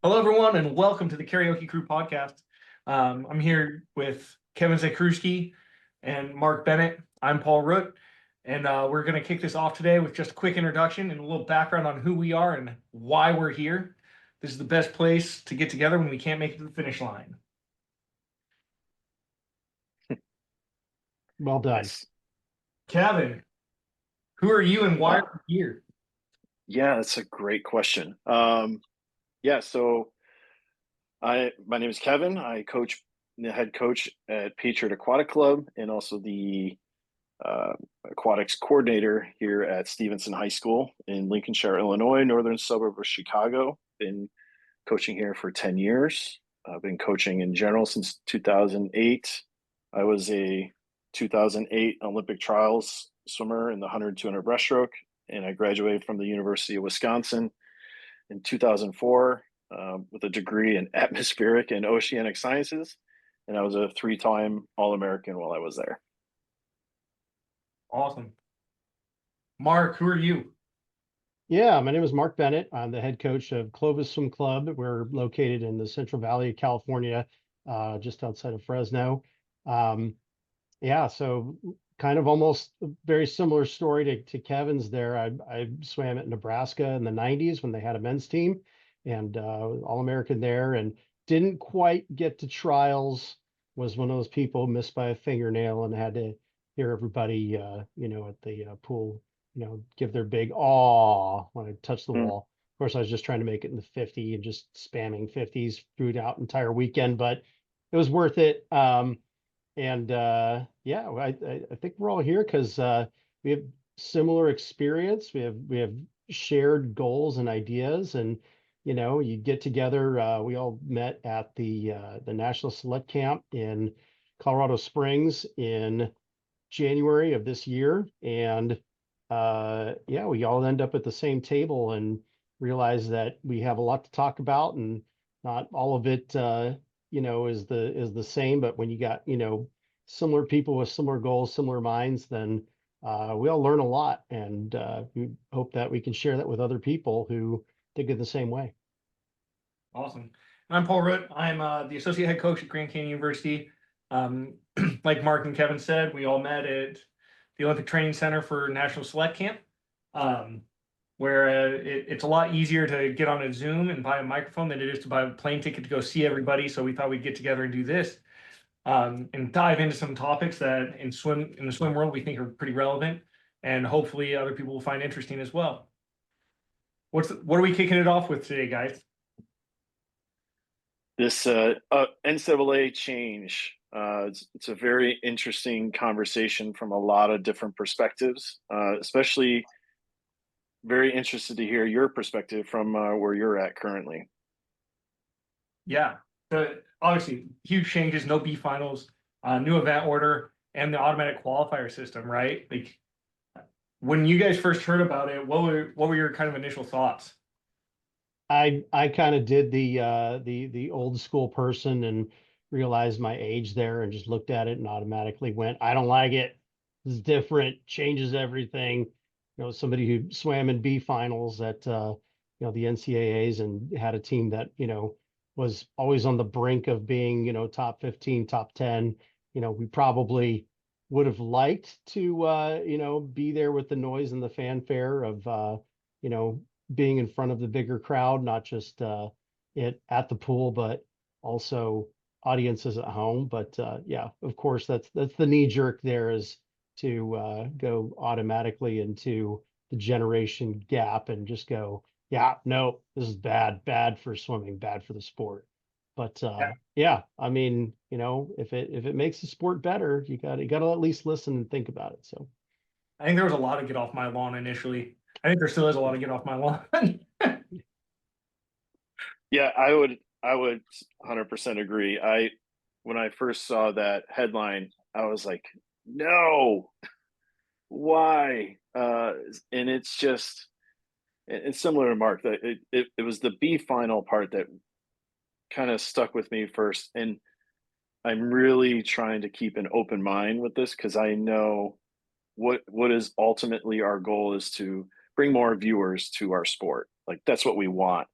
Hello, everyone, and welcome to the Karaoke Crew podcast. I'm here with Kevin Zakrzewski and Mark Bennett. I'm Paul Root, and we're going to kick this off today with just a quick introduction and a little background on who we are and why we're here. This is the best place to get together when we can't make it to the finish line. Well done. Nice. Kevin, who are you and why are you here? Yeah, that's a great question. So my name is Kevin. I coach the head coach at Patriot Aquatic Club and also the aquatics coordinator here at Stevenson High School in Lincolnshire, Illinois, northern suburb of Chicago. Been coaching here for 10 years. I've been coaching in general since 2008. I was a 2008 Olympic trials swimmer in the 100, 200 breaststroke, and I graduated from the University of Wisconsin in 2004 with a degree in atmospheric and oceanic sciences. And I was a three-time All-American while I was there. Awesome. Mark, who are you? Yeah, my name is Mark Bennett. I'm the head coach of Clovis Swim Club. We're located in the Central Valley of California, just outside of Fresno. So kind of almost a very similar story to Kevin's there. I swam at Nebraska in the 90s when they had a men's team and All-American there, and didn't quite get to trials. Was one of those people missed by a fingernail and had to hear everybody, at the pool, give their big aw when I touched the wall. Of course, I was just trying to make it in the 50 and just spamming 50s through the entire weekend, but it was worth it. I think we're all here because we have similar experience. We have shared goals and ideas, and you get together. We all met at the National Select Camp in Colorado Springs in January of this year, and we all end up at the same table and realize that we have a lot to talk about, and not all of it is the same. But when you got similar people with similar goals, similar minds, then we all learn a lot, and we hope that we can share that with other people who think it the same way. Awesome. I'm Paul Root. I'm the associate head coach at Grand Canyon University. Like Mark and Kevin said, we all met at the Olympic Training Center for National Select Camp, where it's a lot easier to get on a Zoom and buy a microphone than it is to buy a plane ticket to go see everybody. So we thought we'd get together and do this and dive into some topics that in the swim world we think are pretty relevant, and hopefully other people will find interesting as well. What are we kicking it off with today, guys? This NCAA change. It's a very interesting conversation from a lot of different perspectives, especially very interested to hear your perspective from where you're at currently. Yeah, obviously huge changes, no B finals, new event order, and the automatic qualifier system, right? Like when you guys first heard about it, what were your kind of initial thoughts? I kind of did the old school person and realized my age there and just looked at it and automatically went, I don't like it. It's different, changes everything. Somebody who swam in B finals at the NCAAs and had a team that was always on the brink of being top 15, top 10. We probably would have liked to be there with the noise and the fanfare of being in front of the bigger crowd, not just it at the pool, but also audiences at home. But of course, that's the knee jerk there is to go automatically into the generation gap and just go, yeah, no, this is bad for swimming, bad for the sport. But I mean, if it makes the sport better, you gotta at least listen and think about it. So I think there was a lot of get off my lawn initially. I think there still is a lot of get off my lawn. Yeah, I would 100% agree. When I first saw that headline, I was like, no, why? And it's just, it's similar to Mark that it was the B final part that kind of stuck with me first. And I'm really trying to keep an open mind with this because I know what is ultimately our goal is to bring more viewers to our sport. Like that's what we want.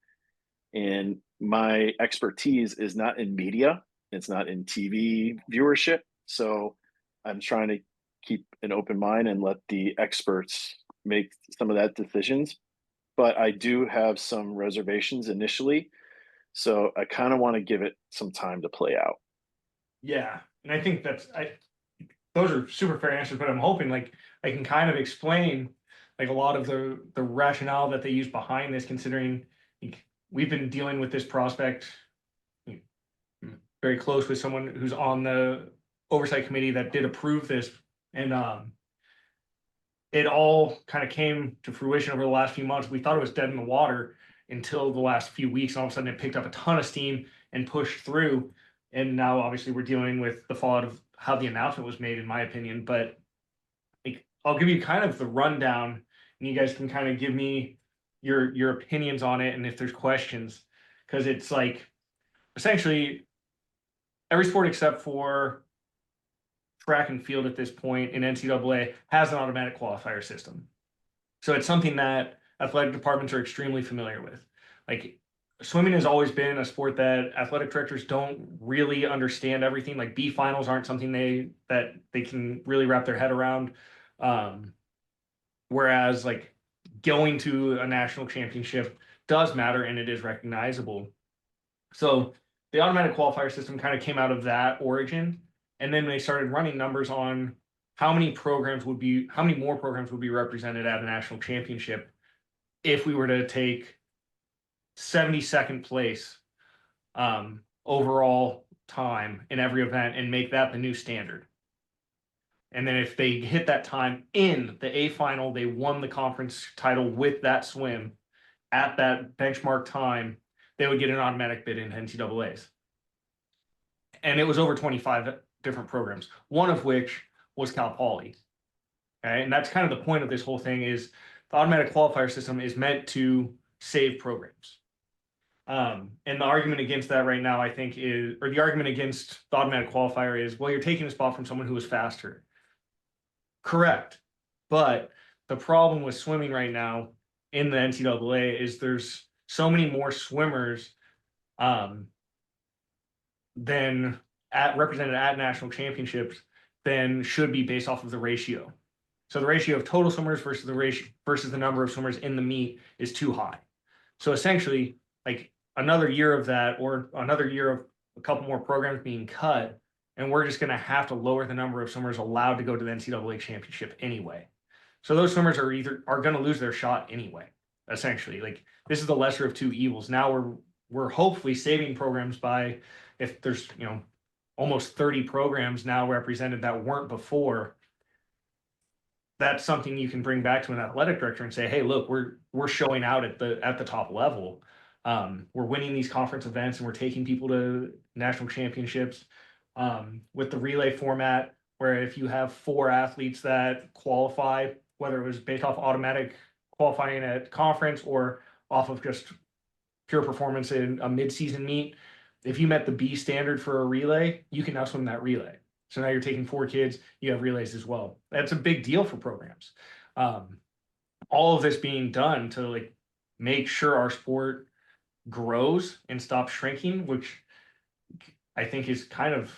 And my expertise is not in media, it's not in TV viewership. So I'm trying to keep an open mind and let the experts make some of that decisions. But I do have some reservations initially. So I kind of want to give it some time to play out. Yeah, and I think those are super fair answers, but I'm hoping like I can kind of explain like a lot of the rationale that they use behind this, considering like, we've been dealing with this prospect very close with someone who's on the oversight committee that did approve this, and it all kind of came to fruition over the last few months. We thought it was dead in the water until the last few weeks, and all of a sudden it picked up a ton of steam and pushed through. And now obviously we're dealing with the fallout of how the announcement was made, in my opinion. But like, I'll give you kind of the rundown, and you guys can kind of give me your opinions on it and if there's questions, because it's like essentially every sport except for track and field at this point in NCAA has an automatic qualifier system. So it's something that athletic departments are extremely familiar with. Like swimming has always been a sport that athletic directors don't really understand everything. Like B finals aren't something that they can really wrap their head around. Whereas like going to a national championship does matter and it is recognizable. So the automatic qualifier system kind of came out of that origin. And then they started running numbers on how many more programs would be represented at a national championship if we were to take 72nd place overall time in every event and make that the new standard. And then if they hit that time in the A final, they won the conference title with that swim at that benchmark time, they would get an automatic bid into NCAAs. And it was over 25 different programs, one of which was Cal Poly. Okay, and that's kind of the point of this whole thing is the automatic qualifier system is meant to save programs. And the argument against that right now, I think, is, or the argument against the automatic qualifier is, well, you're taking a spot from someone who is faster. Correct. But the problem with swimming right now in the NCAA is there's so many more swimmers than represented at national championships than should be based off of the ratio. So the ratio of total swimmers versus the number of swimmers in the meet is too high. So essentially, like another year of that, or another year of a couple more programs being cut, and we're just going to have to lower the number of swimmers allowed to go to the NCAA championship anyway. So those swimmers are going to lose their shot anyway. Essentially, like this is the lesser of two evils. Now we're hopefully saving programs by, if there's almost 30 programs now represented that weren't before. That's something you can bring back to an athletic director and say, hey, look, we're showing out at the top level. We're winning these conference events and we're taking people to national championships. With the relay format, where if you have 4 athletes that qualify, whether it was based off automatic qualifying at conference or off of just pure performance in a mid-season meet, if you met the B standard for a relay, you can now swim that relay. So now you're taking 4 kids, you have relays as well. That's a big deal for programs. All of this being done to like make sure our sport grows and stops shrinking, which I think is kind of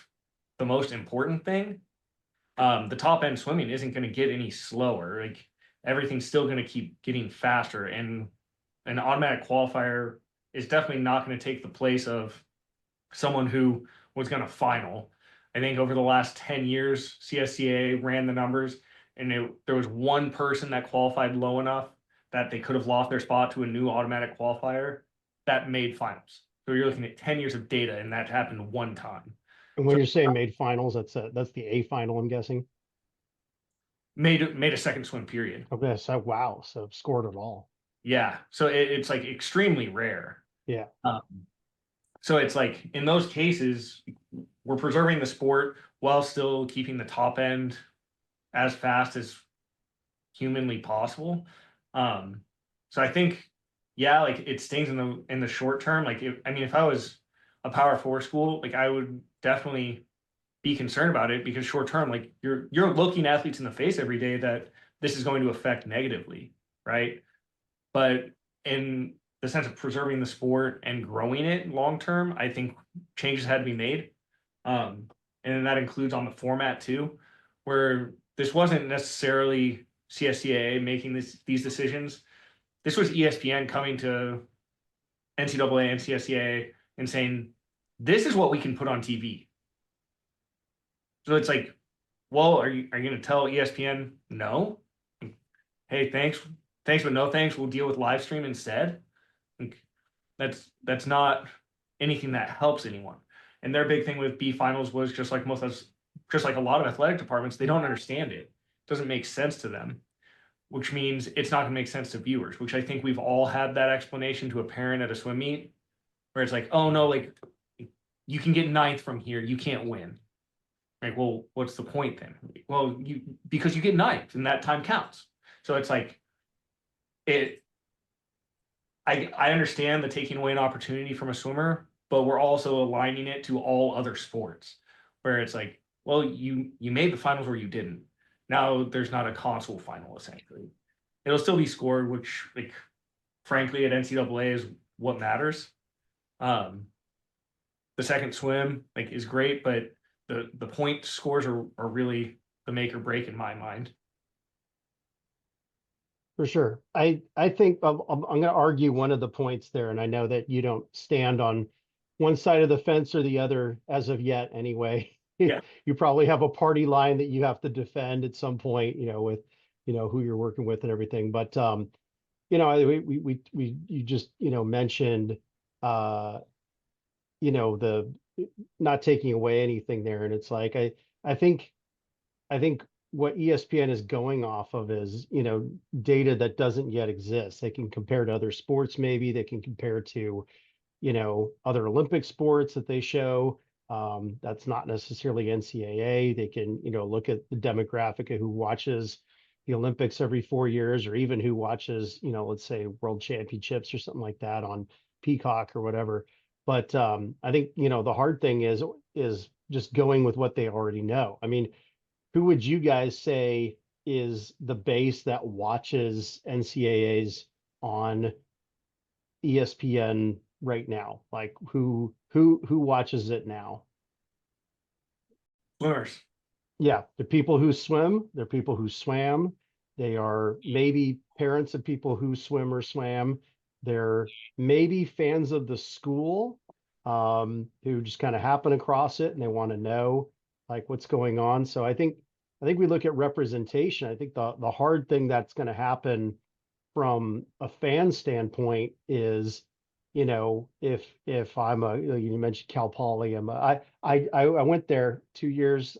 the most important thing. The top end swimming isn't going to get any slower. Like everything's still going to keep getting faster, and an automatic qualifier is definitely not going to take the place of someone who was going to final. I think over the last 10 years, CSCA ran the numbers, and there was one person that qualified low enough that they could have lost their spot to a new automatic qualifier that made finals. So you're looking at 10 years of data, and that happened one time. And when you're saying made finals, that's the A final, I'm guessing. Made a second swim period. Okay, so wow, so scored it all. Yeah, so it's like extremely rare. Yeah. So it's like in those cases, we're preserving the sport while still keeping the top end as fast as humanly possible. So I think, yeah, like it stings in the short term. Like if I was a Power 4 school, like I would definitely be concerned about it, because short term, like you're looking athletes in the face every day that this is going to affect negatively, right? But in the the sense of preserving the sport and growing it long term, I think changes had to be made. And that includes on the format too, where this wasn't necessarily CSCAA making these decisions. This was ESPN coming to NCAA and CSCAA and saying, this is what we can put on TV. So it's like, well, are you going to tell ESPN no? Hey, thanks, but no thanks. We'll deal with live stream instead. Like, that's not anything that helps anyone. And their big thing with B finals was just like a lot of athletic departments, they don't understand it. It doesn't make sense to them, which means it's not going to make sense to viewers, which I think we've all had that explanation to a parent at a swim meet where it's like, oh no, like you can get ninth from here. You can't win. Like, well, what's the point then? Well, because you get ninth and that time counts. So it's like I understand the taking away an opportunity from a swimmer, but we're also aligning it to all other sports where it's like, well, you made the finals where you didn't. Now there's not a console final essentially. It'll still be scored, which like frankly at NCAA is what matters. The second swim like is great, but the point scores are really the make or break in my mind. For sure. I think I'm going to argue one of the points there, and I know that you don't stand on one side of the fence or the other as of yet anyway. Yeah. You probably have a party line that you have to defend at some point, with, who you're working with and everything. But, you just, mentioned, the not taking away anything there. And it's like, I think what ESPN is going off of is, data that doesn't yet exist. They can compare to other sports, maybe they can compare to, other Olympic sports that they show. That's not necessarily NCAA. They can, look at the demographic of who watches the Olympics every 4 years, or even who watches, let's say World Championships or something like that on Peacock or whatever. But I think, the hard thing is just going with what they already know. I mean, who would you guys say is the base that watches NCAAs on ESPN right now? Like who watches it now? Swimmers. Yeah, the people who swim, they're people who swam. They are maybe parents of people who swim or swam. They're maybe fans of the school, who just kind of happen across it and they want to know like what's going on. So I think we look at representation. I think the hard thing that's going to happen from a fan standpoint is, if I'm you mentioned Cal Poly, I went there 2 years,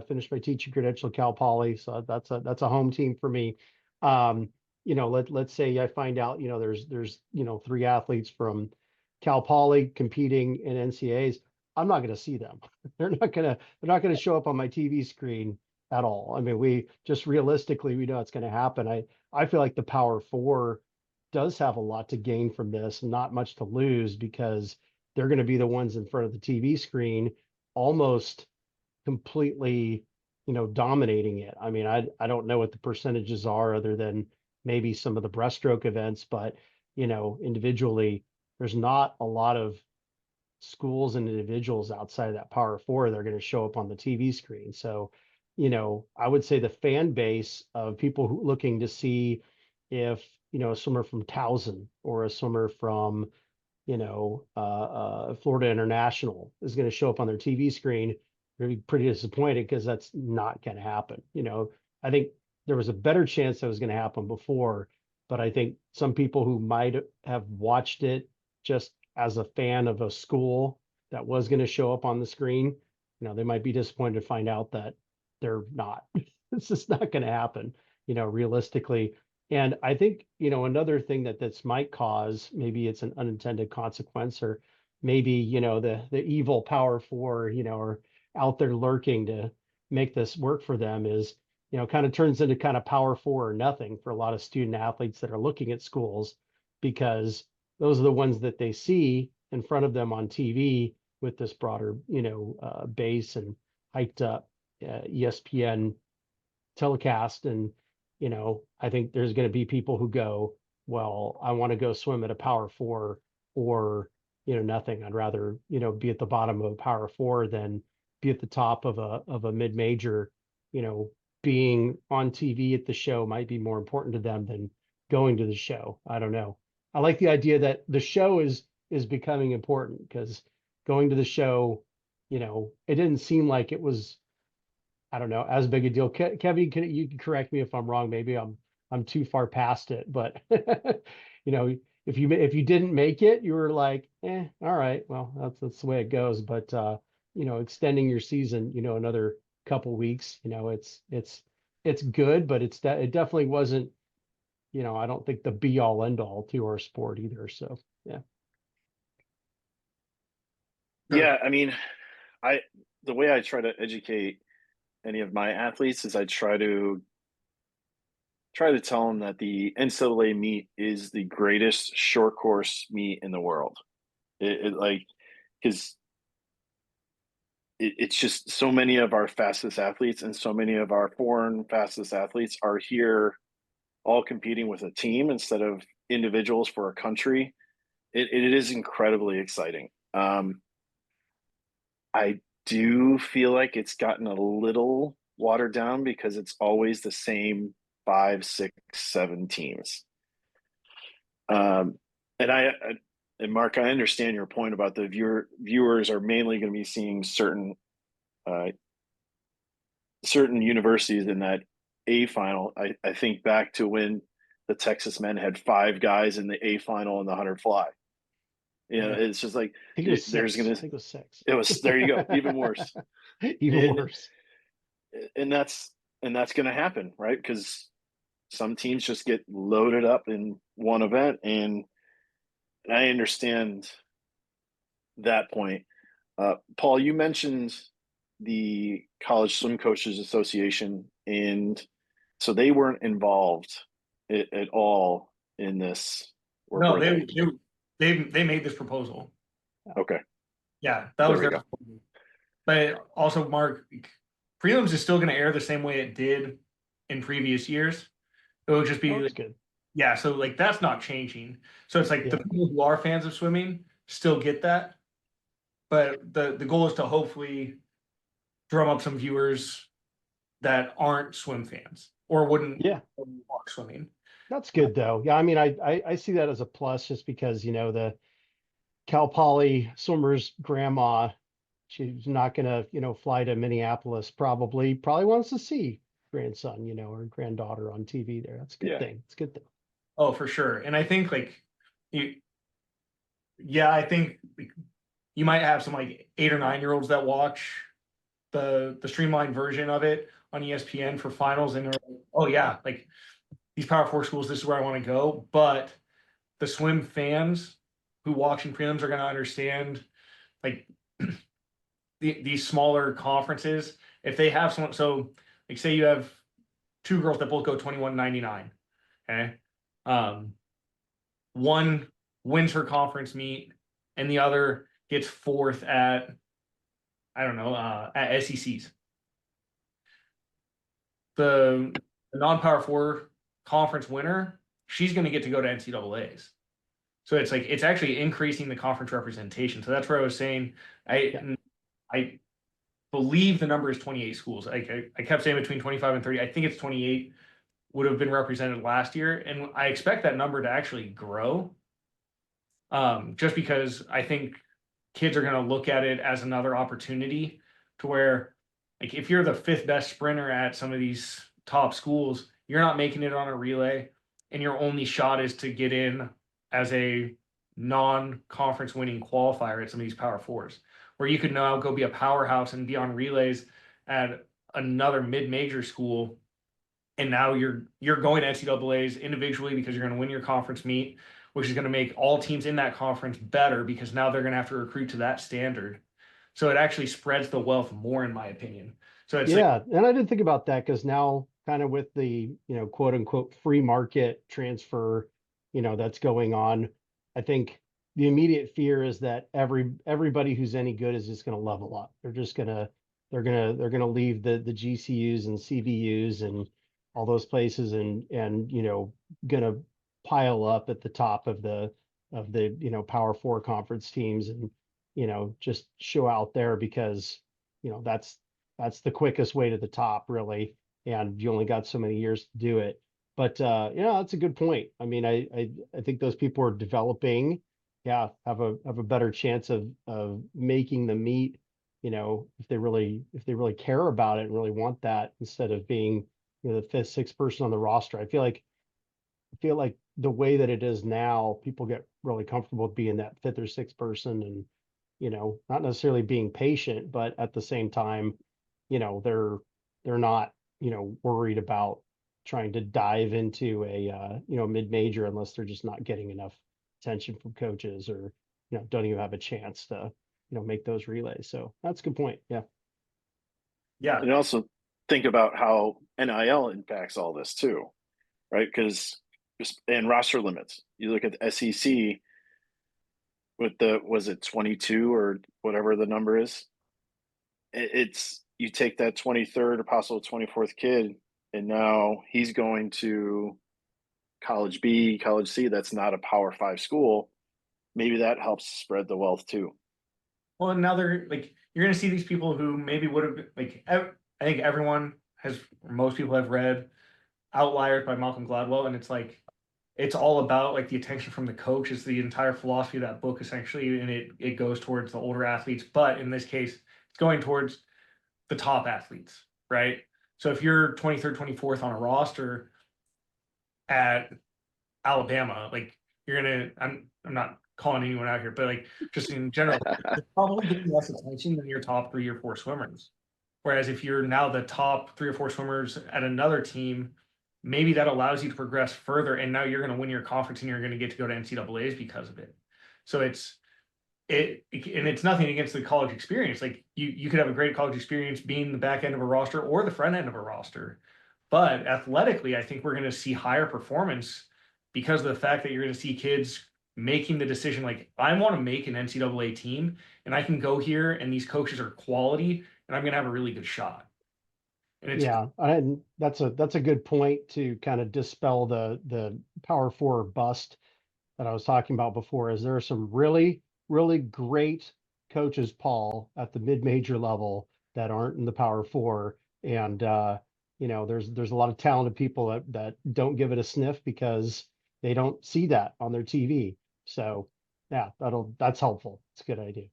finished my teaching credential at Cal Poly, so that's a home team for me. Let's say I find out, there's 3 athletes from Cal Poly competing in NCAAs. I'm not going to see them. They're not going to show up on my TV screen at all. I mean, we just realistically, we know it's going to happen. I feel like the Power Four does have a lot to gain from this, not much to lose, because they're going to be the ones in front of the TV screen, almost completely, dominating it. I mean, I don't know what the percentages are other than maybe some of the breaststroke events, but individually, there's not a lot of schools and individuals outside of that Power Four that are going to show up on the TV screen. So, I would say the fan base of people looking to see if, a swimmer from Towson or a swimmer from, Florida International is going to show up on their TV screen, they're going to be pretty disappointed because that's not going to happen. I think there was a better chance that was going to happen before, but I think some people who might have watched it just as a fan of a school that was going to show up on the screen, they might be disappointed to find out that they're not. It's just not going to happen, realistically. And I think, another thing that's might cause, maybe it's an unintended consequence, or maybe, the evil Power Four, are out there lurking to make this work for them, is, kind of turns into kind of Power Four or nothing for a lot of student athletes that are looking at schools, because those are the ones that they see in front of them on TV with this broader, base and hyped up ESPN telecast. And, I think there's going to be people who go, well, I want to go swim at a power four or, nothing. I'd rather, be at the bottom of a power four than be at the top of a mid-major. Being on TV at the show might be more important to them than going to the show. I don't know. I like the idea that the show is becoming important, because going to the show, it didn't seem like it was, I don't know, as big a deal. Kevin, you can correct me if I'm wrong. Maybe I'm too far past it, but if you didn't make it, you were like, all right, well, that's the way it goes. But extending your season, another couple weeks, it's good, but it definitely wasn't, I don't think the be all end all to our sport either. So yeah. Yeah, I mean, the way I try to educate any of my athletes is I try to tell them that the NCAA meet is the greatest short course meet in the world. It like, because it's just so many of our fastest athletes and so many of our foreign fastest athletes are here all competing with a team instead of individuals for a country. It is incredibly exciting. I do feel like it's gotten a little watered down because it's always the same 5, 6, 7 teams. Um, and and Mark, I understand your point about the viewers are mainly going to be seeing uh, certain universities in that A final. I think back to when the Texas men had 5 guys in the A final in the 100 fly. Yeah. It's just like I think it was there's 6. gonna. I think it was 6. It was there. You go. Even worse. Even And worse. and that's going to happen, right? Because some teams just get loaded up in one event, and I understand that point. Paul, you mentioned the College Swim Coaches Association, and so they weren't involved at all in this. No, Were they? they made this proposal. Okay, Yeah, that there was we their go. proposal. But also, Mark, prelims is still going to air the same way it did in previous years. It will just Oh, be that's good. yeah, so like that's not changing. So it's like the Yeah. people who are fans of swimming still get that, but the goal is to hopefully drum up some viewers that aren't swim fans or wouldn't Yeah. watch swimming. That's good though. Yeah, I mean, I see that as a plus, just because, the Cal Poly swimmer's grandma, she's not gonna, fly to Minneapolis, probably wants to see grandson, or granddaughter on TV there. That's a good Yeah, thing. It's a good thing. Oh, for sure. And I think like you, yeah, I think like, you might have some like 8 or 9 year olds that watch the streamlined version of it on ESPN for finals, and they're like, oh yeah, like these Power Four schools, this is where I want to go. But the swim fans who watch in prelims are going to understand like these smaller conferences. If they have someone, so like say you have 2 girls that both go 21.99, okay, one wins her conference meet, and the other gets fourth at I don't know at SECs. The non-power four conference winner, she's going to get to go to NCAAs. So it's like it's actually increasing the conference representation. So that's where I was saying I believe the number is 28 schools. I kept saying between 25 and 30. I think it's 28 would have been represented last year, and I expect that number to actually grow. Just because I think kids are going to look at it as another opportunity to where, like, if you're the 5th best sprinter at some of these top schools, you're not making it on a relay, and your only shot is to get in as a non-conference winning qualifier at some of these power fours, where you could now go be a powerhouse and be on relays at another mid-major school. And now you're going to NCAAs individually because you're going to win your conference meet, which is going to make all teams in that conference better because now they're going to have to recruit to that standard. So it actually spreads the wealth more, in my opinion. So it's like, Yeah, and I didn't think about that, because now, kind of with the, quote unquote free market transfer, that's going on, I think the immediate fear is that everybody who's any good is just going to level up. They're gonna leave the GCUs and CBUs and all those places, and gonna pile up at the top of the Power Four conference teams and just show out there because that's the quickest way to the top, really, and you only got so many years to do it. But that's a good point. I mean, I think those people are developing, have a better chance of making the meet, if they really care about it and really want that, instead of being the fifth, sixth person on the roster. I feel like the way that it is now, people get really comfortable with being that fifth or sixth person, and not necessarily being patient, but at the same time, they're not worried about trying to dive into a mid-major unless they're just not getting enough attention from coaches, or don't even have a chance to make those relays. So that's a good point. Yeah. And also think about how NIL impacts all this too, right? Because and roster limits. You look at the SEC with was it 22 or whatever the number is? It's you take that 23rd or possible 24th kid, and now he's going to college B, college C. That's not a Power 5 school. Maybe that helps spread the wealth too. Well, and now they're like, you're going to see these people who maybe would have, like, I think everyone has, or most people have read Outliers by Malcolm Gladwell, and it's like, it's all about like the attention from the coach. Is the entire philosophy of that book essentially, and it goes towards the older athletes, but in this case, it's going towards the top athletes, right? So if you're 23rd, 24th on a roster at Alabama, like you're gonna, I'm not calling anyone out here, but like just in general, you're probably getting less attention than your top 3 or 4 swimmers. Whereas if you're now the top 3 or 4 swimmers at another team, maybe that allows you to progress further, and now you're going to win your conference and you're going to get to go to NCAAs because of it. So and it's nothing against the college experience. Like you could have a great college experience being the back end of a roster or the front end of a roster, but athletically, I think we're going to see higher performance because of the fact that you're going to see kids making the decision, like, I want to make an NCAA team, and I can go here, and these coaches are quality, and I'm going to have a really good shot. And it's and that's a good point to kind of dispel the Power Four bust that I was talking about before. Is there are some really great coaches, Paul, at the mid-major level that aren't in the Power Four, and there's a lot of talented people that don't give it a sniff because they don't see that on their TV. So yeah, that's helpful. It's a good idea.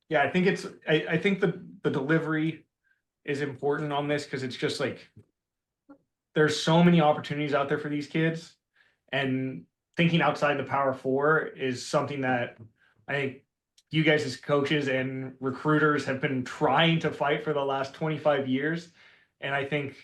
Yeah, I think the delivery is important on this, because it's just like there's so many opportunities out there for these kids, and thinking outside the Power Four is something that I think you guys as coaches and recruiters have been trying to fight for the last 25 years. And I think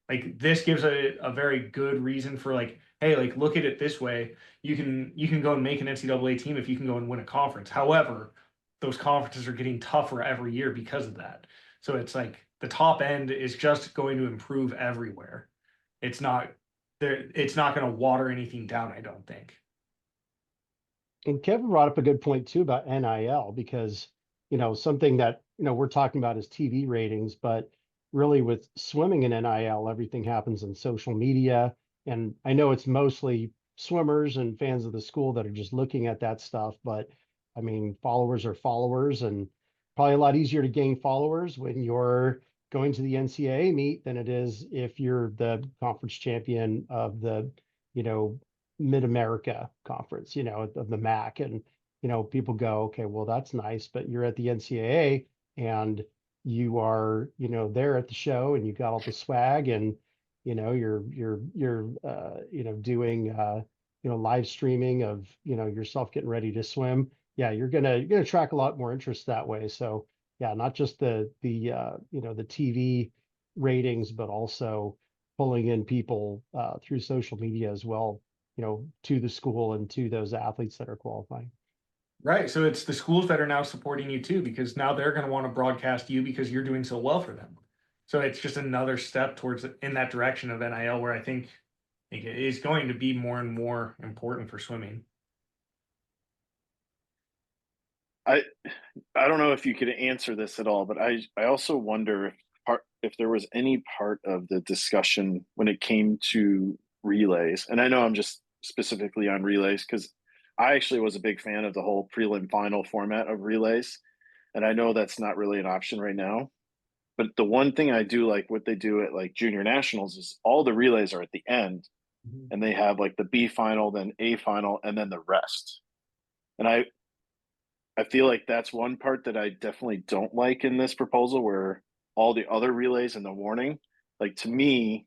like this gives a very good reason for like, hey, like look at it this way. You can go and make an NCAA team if you can go and win a conference. However, those conferences are getting tougher every year because of that. So it's like the top end is just going to improve everywhere. It's not going to water anything down, I don't think. And Kevin brought up a good point too about NIL, because something that we're talking about is TV ratings, but really with swimming and NIL, everything happens in social media. And I know it's mostly swimmers and fans of the school that are just looking at that stuff, but I mean, followers are followers, and probably a lot easier to gain followers when you're going to the NCAA meet than it is if you're the conference champion of the Mid-America Conference, of the MAC. And, people go, okay, well, that's nice, but you're at the NCAA and you are, there at the show, and you got all the swag, and, you're doing, live streaming of, yourself getting ready to swim. Yeah, you're going to attract a lot more interest that way. So yeah, not just the TV ratings, but also pulling in people through social media as well, to the school and to those athletes that are qualifying. Right. So it's the schools that are now supporting you too, because now they're going to want to broadcast you because you're doing so well for them. So it's just another step towards in that direction of NIL, where I think it is going to be more and more important for swimming. I don't know if you could answer this at all, but I also wonder if there was any part of the discussion when it came to relays, and I know I'm just specifically on relays, because I actually was a big fan of the whole prelim final format of relays, and I know that's not really an option right now. But the one thing I do like what they do at like junior nationals is all the relays are at the end, Mhm. and they have like the B final, then A final, and then the rest. And I feel like that's one part that I definitely don't like in this proposal, where all the other relays in the warning, like to me,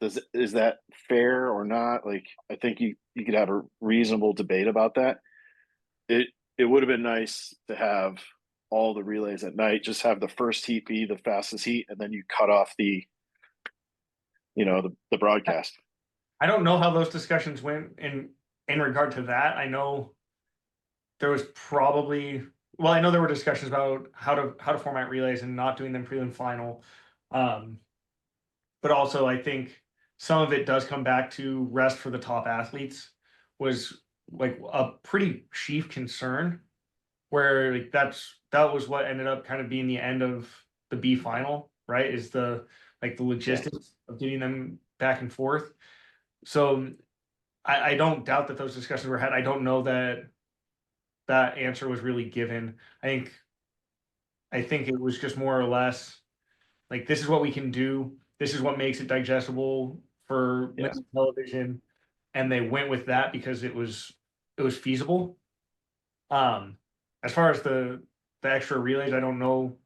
is that fair or not? Like I think you could have a reasonable debate about that. It it would have been nice to have all the relays at night, just have the first heat be the fastest heat, and then you cut off the broadcast. I don't know how those discussions went in regard to that. I know there was probably, well, I know there were discussions about how to format relays and not doing them prelim final. Um, but also I think some of it does come back to rest for the top athletes was like a pretty chief concern, where like that was what ended up kind of being the end of the B final, right? Is the the Yeah. logistics of getting them back and forth. So I don't doubt that those discussions were had. I don't know that that answer was really given. I think it was just more or less like, this is what we can do. This is what makes it digestible for Yeah. linear television, and they went with that because it was feasible. Um, as far as the extra relays, I don't know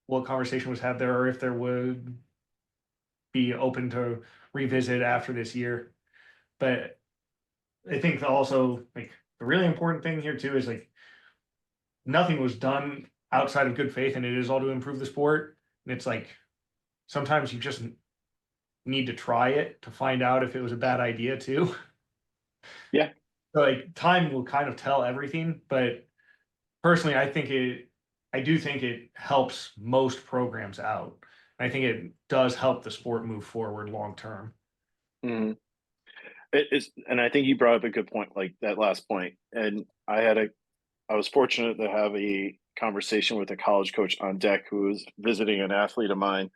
what conversation was had there, or if there would be open to revisit after this year. But I think also like the really important thing here too is like nothing was done outside of good faith, and it is all to improve the sport. And it's like sometimes you just need to try it to find out if it was a bad idea too. Yeah. So like time will kind of tell everything, but personally, I do think it helps most programs out. I think it does help the sport move forward long term. Mhm. It is, and I think you brought up a good point, like that last point. And I was fortunate to have a conversation with a college coach on deck who was visiting an athlete of mine,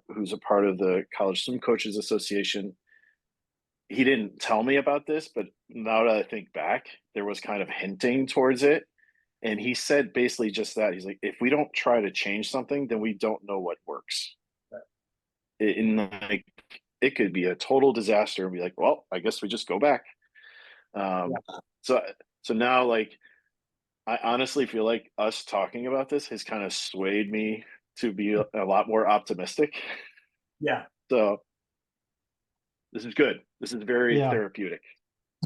who's a part of the College Swim Coaches Association. He didn't tell me about this, but now that I think back, there was kind of hinting towards it. And he said basically just that. He's like, if we don't try to change something, then we don't know what works. In like it could be a total disaster and be like, well, I guess we just go back. Um, Yeah. so so now like I honestly feel like us talking about this has kind of swayed me to be a lot more optimistic. Yeah. So this is good. This is very Yeah. therapeutic.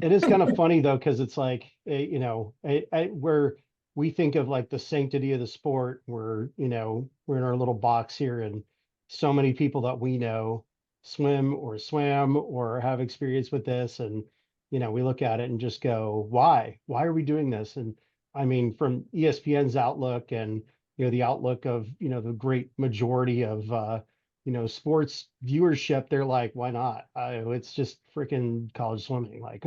It is kind of funny though, because it's like, where we think of like the sanctity of the sport, we're in our little box here, and so many people that we know swim or swam or have experience with this. And, we look at it and just go, why? Why are we doing this? And I mean, from ESPN's outlook and, the outlook of, the great majority of, sports viewership, they're like, why not? It's just freaking college swimming. Like,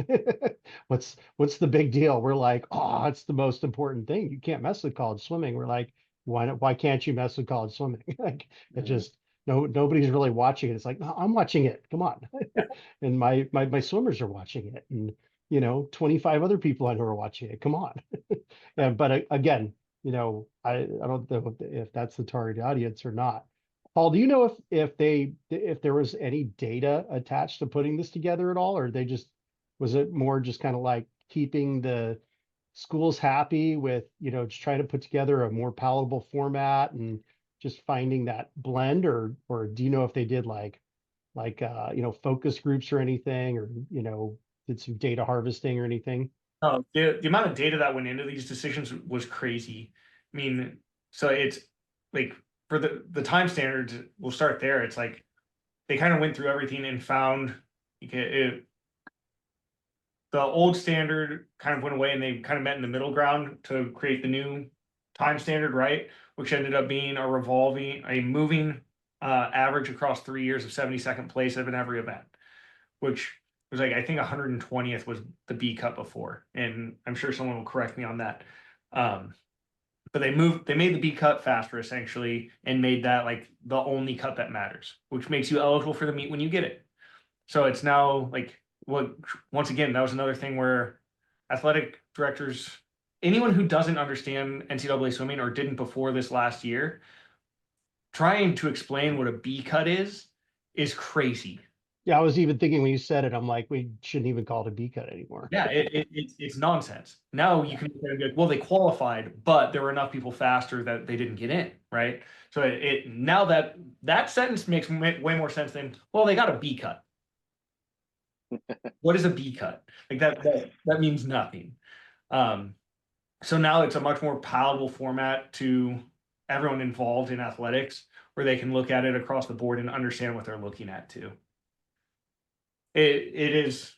what's the big deal? We're like, oh, it's the most important thing. You can't mess with college swimming. We're like, why not? Why can't you mess with college swimming? Like, it Mhm. just nobody's really watching it. It's like, no, I'm watching it. Come on. And my swimmers are watching it, and 25 other people I know are watching it. Come on. Yeah, but again, I don't know if that's the target audience or not. Paul, do you know if there was any data attached to putting this together at all, or was it more just kind of like keeping the schools happy with, just trying to put together a more palatable format and just finding that blend, or do you know if they did focus groups or anything, or did some data harvesting or anything? The amount of data that went into these decisions was crazy. I mean, so it's like for the time standards, we'll start there. It's like they kind of went through everything and found the old standard kind of went away, and they kind of met in the middle ground to create the new time standard, right? Which ended up being a moving average across 3 years of 72nd place of in every event, which was like, I think 120th was the B Cup before, and I'm sure someone will correct me on that. But they made the B Cup faster essentially, and made that like the only cup that matters, which makes you eligible for the meet when you get it. So it's now like what once again, that was another thing where athletic directors, anyone who doesn't understand NCAA swimming or didn't before this last year, trying to explain what a B cut is crazy. Yeah, I was even thinking when you said it, I'm like, we shouldn't even call it a B cut anymore. Yeah, it's nonsense. Now you can look at it and be like, well, they qualified, but there were enough people faster that they didn't get in, right? So now that sentence makes way more sense than, well, they got a B cut. What is a B cut? Like that means nothing. So now it's a much more palatable format to everyone involved in athletics, where they can look at it across the board and understand what they're looking at too. It is,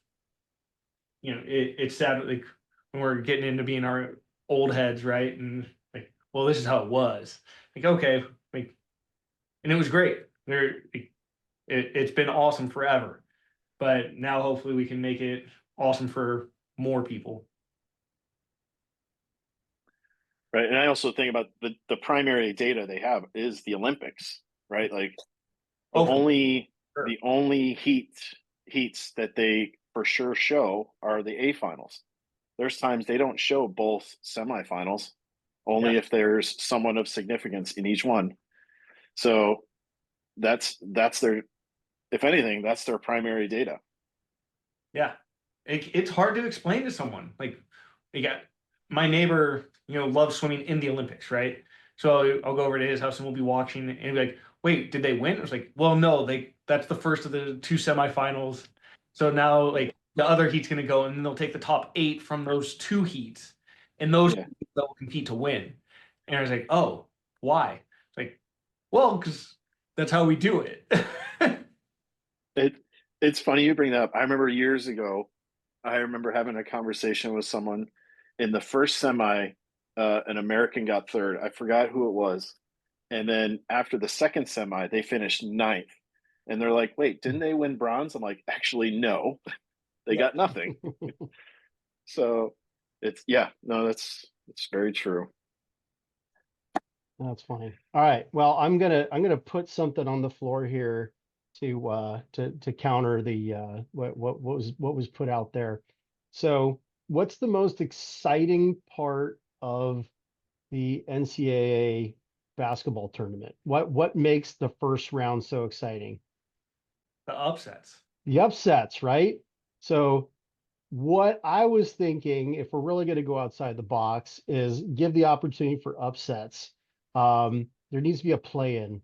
it's sad, like when we're getting into being our old heads, right? And like, well, this is how it was. Like, okay, like, and it was great. It's been awesome forever, but now hopefully we can make it awesome for more people. Right. And I also think about the primary data they have is the Olympics, right? Like the only heats that they for sure show are the A finals. There's times they don't show both semifinals, only if there's someone of significance in each one. So that's their, if anything, that's their primary data. Yeah, it's hard to explain to someone. Like, you got my neighbor, loves swimming in the Olympics, right? So I'll go over to his house and we'll be watching, and he'll be like, "Wait, did they win?" I was like, "Well, no, that's the first of the two semifinals. So now, like, the other heat's gonna go, and then they'll take the top 8 from those 2 heats, and those they'll compete to win." And I was like, "Oh, why?" It's like, well, because that's how we do it. It's funny you bring that up. I remember years ago, I remember having a conversation with someone in the first semi. An American got third. I forgot who it was. And then after the second semi, they finished 9th. And they're like, wait, didn't they win bronze? I'm like, actually, no, they got nothing. So it's, that's very true. That's funny. All right. Well, I'm gonna put something on the floor here to counter the what was put out there. So, what's the most exciting part of the NCAA basketball tournament? What makes the first round so exciting? The upsets. The upsets, right? So, what I was thinking, if we're really going to go outside the box, is give the opportunity for upsets. There needs to be a play-in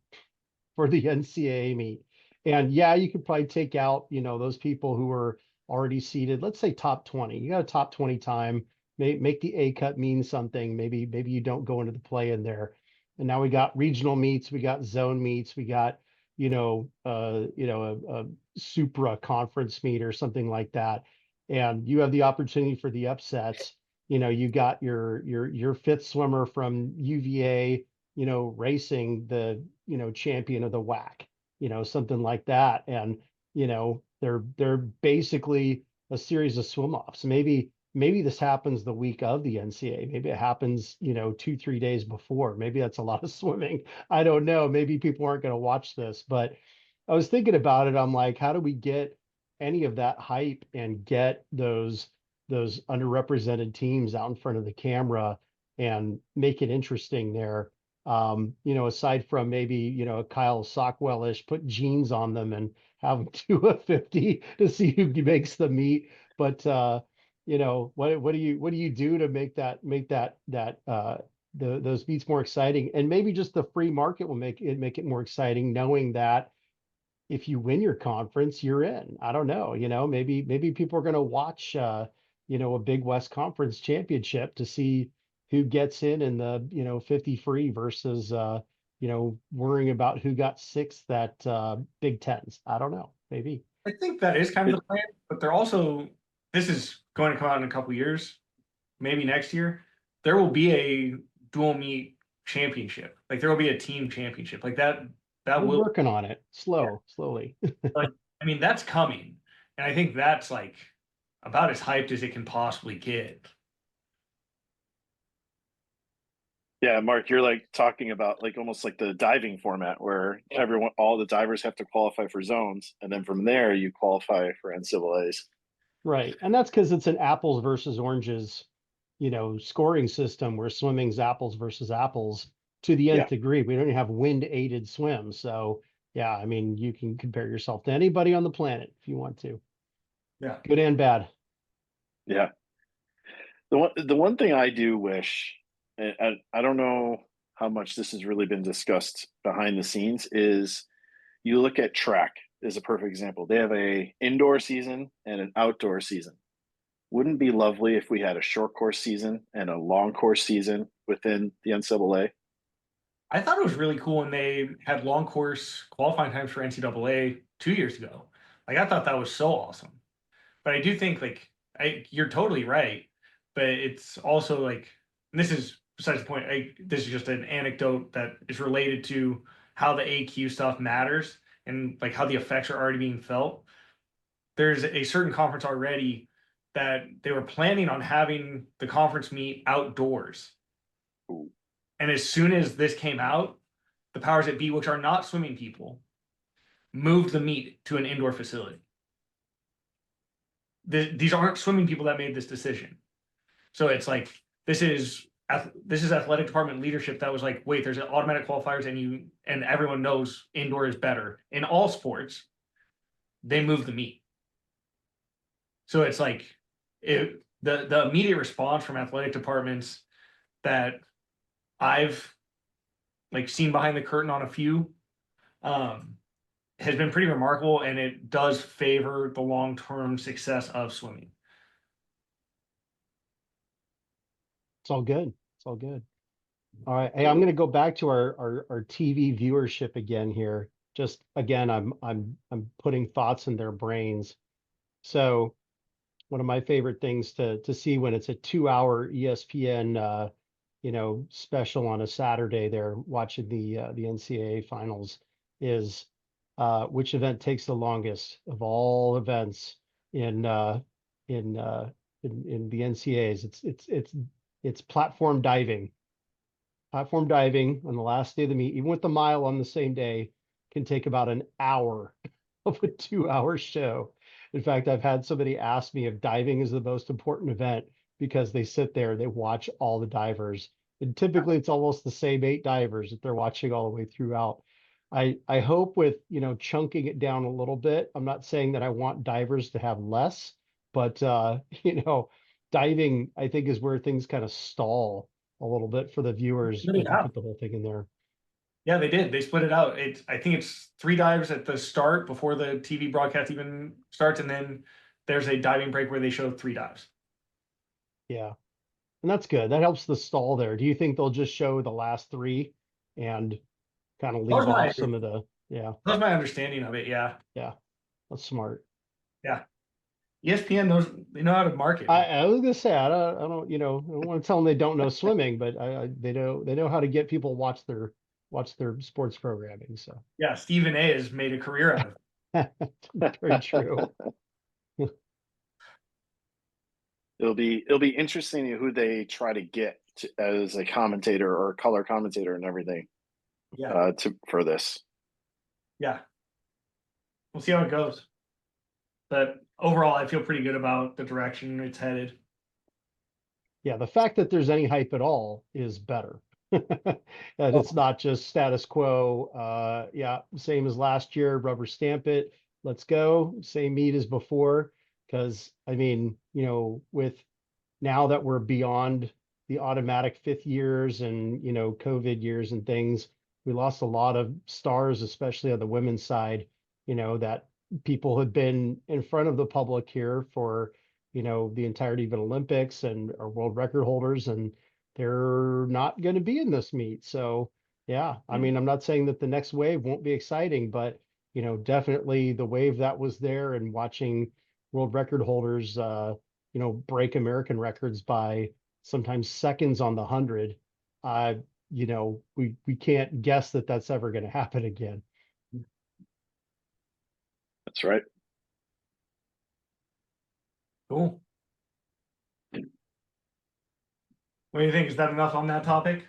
for the NCAA meet. And yeah, you could probably take out, those people who are already seeded. Let's say top 20. You got a top 20 time. Make the A cut mean something. Maybe you don't go into the play-in there. And now we got regional meets, we got zone meets, we got, a supra conference meet or something like that. And you have the opportunity for the upsets. You got your fifth swimmer from UVA, racing the, champion of the WAC, something like that. And, they're basically a series of swim offs. Maybe this happens the week of the NCAA. Maybe it happens, 2-3 days before. Maybe that's a lot of swimming. I don't know. Maybe people aren't going to watch this, but I was thinking about it. I'm like, how do we get any of that hype and get those underrepresented teams out in front of the camera and make it interesting there? Aside from maybe, Kyle Sockwell-ish, put jeans on them and have them do a 50 to see who makes the meet. But what do you do to make those meets more exciting? And maybe just the free market will make it more exciting, knowing that if you win your conference, you're in. I don't know, maybe people are going to watch, a Big West Conference championship to see who gets in the, 50 free versus, worrying about who got 6th at Big Tens. I don't know, maybe. I think that is kind of the plan, but they're also, this is going to come out in a couple years, maybe next year. There will be a dual meet championship. Like, there will be a team championship like that. We're working on it slowly. Like, I mean, that's coming. And I think that's like about as hyped as it can possibly get. Yeah, Mark, you're like talking about like almost like the diving format where all the divers have to qualify for zones, and then from there you qualify for NCAAs. Right. And that's because it's an apples versus oranges, scoring system where swimming's apples versus apples to the Yeah. nth degree. We don't even have wind aided swim. So yeah, I mean, you can compare yourself to anybody on the planet if you want to, Yeah. good and bad. Yeah. The one thing I do wish, and I don't know how much this has really been discussed behind the scenes, is you look at track is a perfect example. They have a indoor season and an outdoor season. Wouldn't it be lovely if we had a short course season and a long course season within the NCAA? I thought it was really cool when they had long course qualifying times for NCAA 2 years ago. Like I thought that was so awesome. But I do think like you're totally right. But it's also like and this is besides the point. This is just an anecdote that is related to how the AQ stuff matters and like how the effects are already being felt. There's a certain conference already that they were planning on having the conference meet outdoors. Ooh. And as soon as this came out, the powers that be, which are not swimming people, moved the meet to an indoor facility. These aren't swimming people that made this decision. So it's like this is athletic department leadership that was like, wait, there's automatic qualifiers, and everyone knows indoor is better in all sports. They move the meet. So it's like the immediate response from athletic departments that I've like seen behind the curtain on a few has been pretty remarkable, and it does favor the long-term success of swimming. It's all good. It's all good. All right. Hey, I'm going to go back to our TV viewership again here. Just again, I'm putting thoughts in their brains. So one of my favorite things to see when it's a 2 hour ESPN special on a Saturday there watching the NCAA finals is which event takes the longest of all events in in uh in the NCAAs. It's platform diving. Platform diving on the last day of the meet, even with the mile on the same day, can take about an hour of a 2 hour show. In fact, I've had somebody ask me if diving is the most important event because they sit there, they watch all the divers. And typically it's almost the same 8 divers that they're watching all the way throughout. I hope with, chunking it down a little bit. I'm not saying that I want divers to have less, but diving, I think, is where things kind of stall a little bit for the viewers Really if you have. put the whole thing in there. Yeah, they did. They split it out. I think it's 3 dives at the start before the TV broadcast even starts, and then there's a diving break where they show 3 dives. Yeah. And that's good. That helps the stall there. Do you think they'll just show the last three and kind of That was leave my off some of the, yeah, that was my understanding of it. Yeah, yeah, that's smart. yeah. ESPN knows they know how to market, man. I was gonna say I don't want to tell them they don't know swimming, but they know how to get people watch their sports programming. So Yeah, Stephen A. has made a career out of it. very true. It'll be interesting who they try to get as a commentator or color commentator and everything Yeah, for this. yeah. We'll see how it goes. But overall, I feel pretty good about the direction it's headed. Yeah, the fact that there's any hype at all is better. And it's not just status quo. Yeah, same as last year, rubber stamp it. Let's go. Same meet as before. Because I mean, with now that we're beyond the automatic fifth years and COVID years and things, we lost a lot of stars, especially on the women's side, that people had been in front of the public here for the entirety of an Olympics and are world record holders, and they're not going to be in this meet. So yeah, I mean, I'm not saying that the next wave won't be exciting, but definitely the wave that was there and watching world record holders break American records by sometimes seconds on the 100. We can't guess that that's ever going to happen again. That's right. Cool. What do you think? Is that enough on that topic?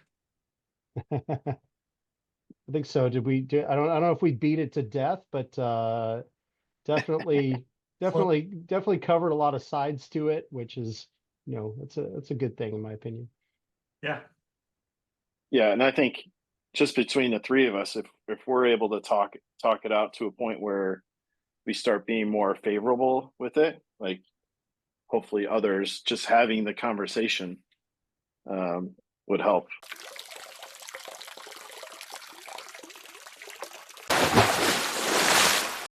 I think so. I don't know if we beat it to death, but definitely definitely covered a lot of sides to it, which is, it's a good thing in my opinion. Yeah. Yeah, and I think just between the three of us, if we're able to talk it out to a point where we start being more favorable with it, like hopefully others just having the conversation would help.